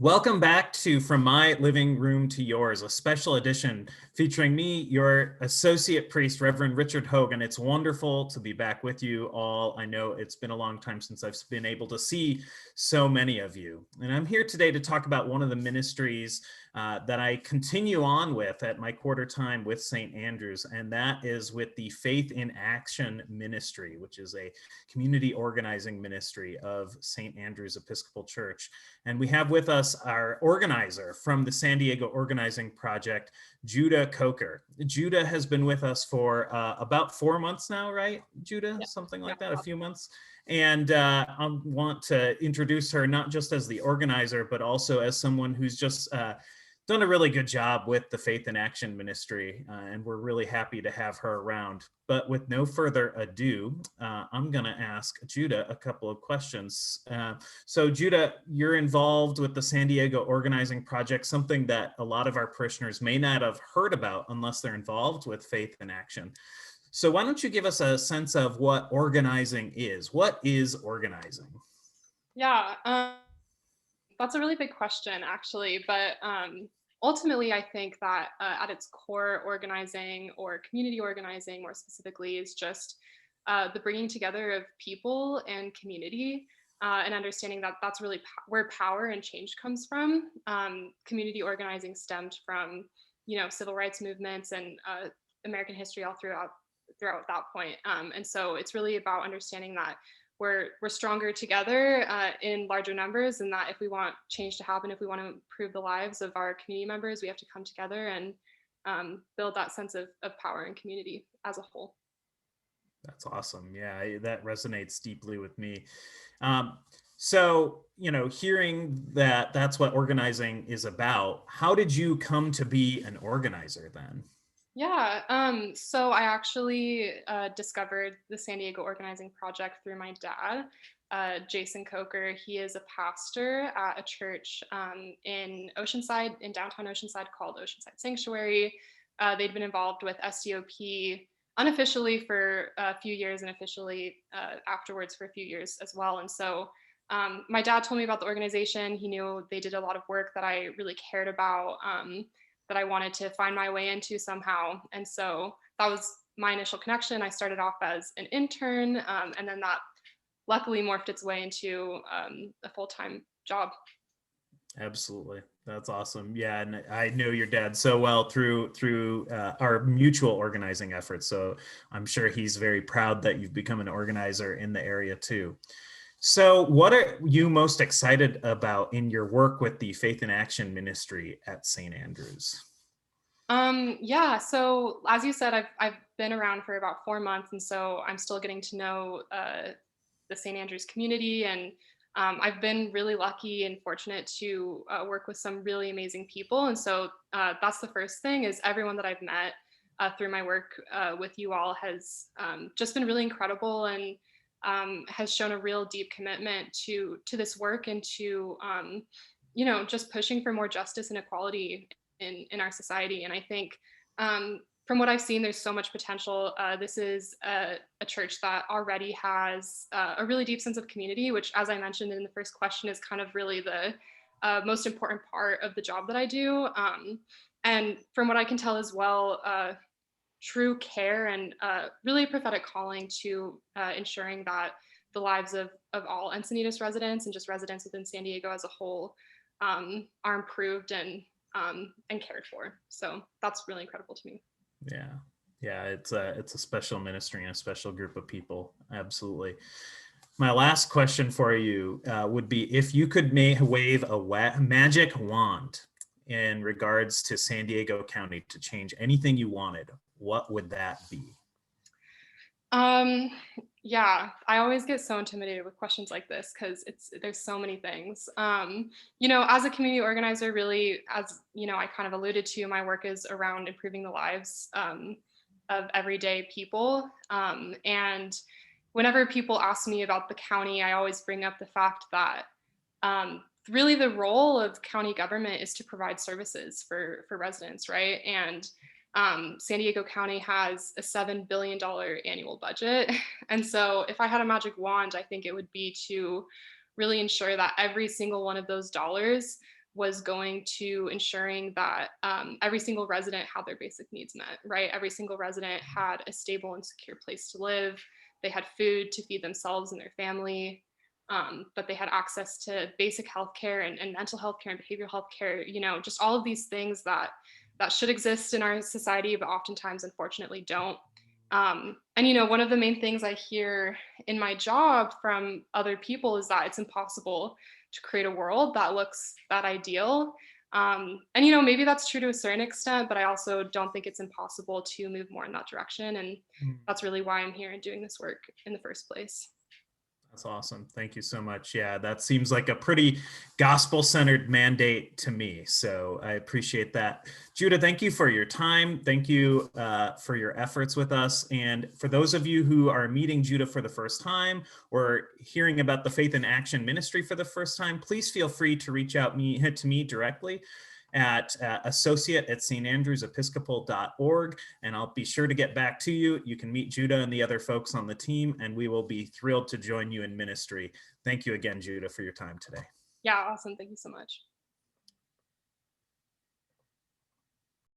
Welcome back to From My Living Room to Yours, a special edition featuring me, your associate priest, Reverend Richard Hogan. It's wonderful to be back with you all. I know it's been a long time since I've been able to see so many of you. And I'm here today to talk about one of the ministries that I continue on with at my quarter time with St. Andrews, and that is with the Faith in Action Ministry, which is a community organizing ministry of St. Andrews Episcopal Church. And we have with us our organizer from the San Diego Organizing Project, Judah Coker. Judah has been with us for about 4 months now, right, Judah? Yeah. Something like that, a few months. And I want to introduce her not just as the organizer, but also as someone who's just done a really good job with the Faith in Action Ministry, and we're really happy to have her around. But with no further ado, I'm going to ask Judah a couple of questions. So Judah, you're involved with the San Diego Organizing Project, something that a lot of our parishioners may not have heard about unless they're involved with Faith in Action. So why don't you give us a sense of what organizing is? What is organizing? Yeah, that's a really big question, actually. But ultimately, I think that at its core, organizing or community organizing, more specifically, is just the bringing together of people and community, and understanding that that's really where power and change comes from. Community organizing stemmed from, civil rights movements and American history all throughout that point. And so it's really about understanding that we're stronger together in larger numbers, and that if we want change to happen, if we want to improve the lives of our community members, we have to come together and build that sense of power and community as a whole. That's awesome. Yeah, that resonates deeply with me. So, hearing that that's what organizing is about, how did you come to be an organizer then? Yeah, so I actually discovered the San Diego Organizing Project through my dad, Jason Coker. He is a pastor at a church in Oceanside, in downtown Oceanside, called Oceanside Sanctuary. They'd been involved with SDOP unofficially for a few years and officially afterwards for a few years as well. And so my dad told me about the organization. He knew they did a lot of work that I really cared about. That I wanted to find my way into somehow. And so that was my initial connection. I started off as an intern, and then that luckily morphed its way into a full-time job. Absolutely. That's awesome. Yeah, and I know your dad so well through our mutual organizing efforts. So I'm sure he's very proud that you've become an organizer in the area too. So what are you most excited about in your work with the Faith in Action Ministry at St. Andrews? Yeah, so as you said, I've been around for about 4 months, and so I'm still getting to know the St. Andrews community, and I've been really lucky and fortunate to work with some really amazing people. And so that's the first thing, is everyone that I've met through my work with you all has just been really incredible, and has shown a real deep commitment to this work, and to just pushing for more justice and equality in our society. And I think from what I've seen, there's so much potential. This is a church that already has a really deep sense of community, which, as I mentioned in the first question, is kind of really the most important part of the job that I do. And from what I can tell as well, true care and really a prophetic calling to ensuring that the lives of all Encinitas residents and just residents within San Diego as a whole are improved and cared for. So that's really incredible to me. Yeah, it's a special ministry and a special group of people. Absolutely. My last question for you would be, if you could wave a magic wand in regards to San Diego County to change anything you wanted, what would that be? Yeah, I always get so intimidated with questions like this because there's so many things. As a community organizer, really, as I kind of alluded to, my work is around improving the lives of everyday people. And whenever people ask me about the county, I always bring up the fact that really the role of county government is to provide services for residents, right? And San Diego County has a $7 billion annual budget. And so if I had a magic wand, I think it would be to really ensure that every single one of those dollars was going to ensuring that every single resident had their basic needs met, right? Every single resident had a stable and secure place to live. They had food to feed themselves and their family, but they had access to basic health care and mental health care and behavioral health care, just all of these things that should exist in our society, but oftentimes, unfortunately, don't. And one of the main things I hear in my job from other people is that it's impossible to create a world that looks that ideal. And maybe that's true to a certain extent, but I also don't think it's impossible to move more in that direction. And that's really why I'm here and doing this work in the first place. That's awesome. Thank you so much. Yeah, that seems like a pretty gospel-centered mandate to me. So I appreciate that. Judah, thank you for your time. Thank you for your efforts with us. And for those of you who are meeting Judah for the first time or hearing about the Faith in Action Ministry for the first time, please feel free to reach out to me directly at associate@standrewsepiscopal.org, and I'll be sure to get back to you. You can meet Judah and the other folks on the team, and we will be thrilled to join you in ministry. Thank you again, Judah, for your time today. Yeah, awesome. Thank you so much.